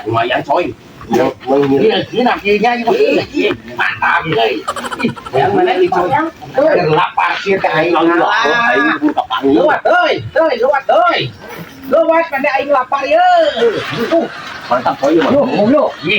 lumayan coy ini nantinya mantap yang mana itu lapar sih kayak lewat pada aing lapar ya mantap coy nang dua ini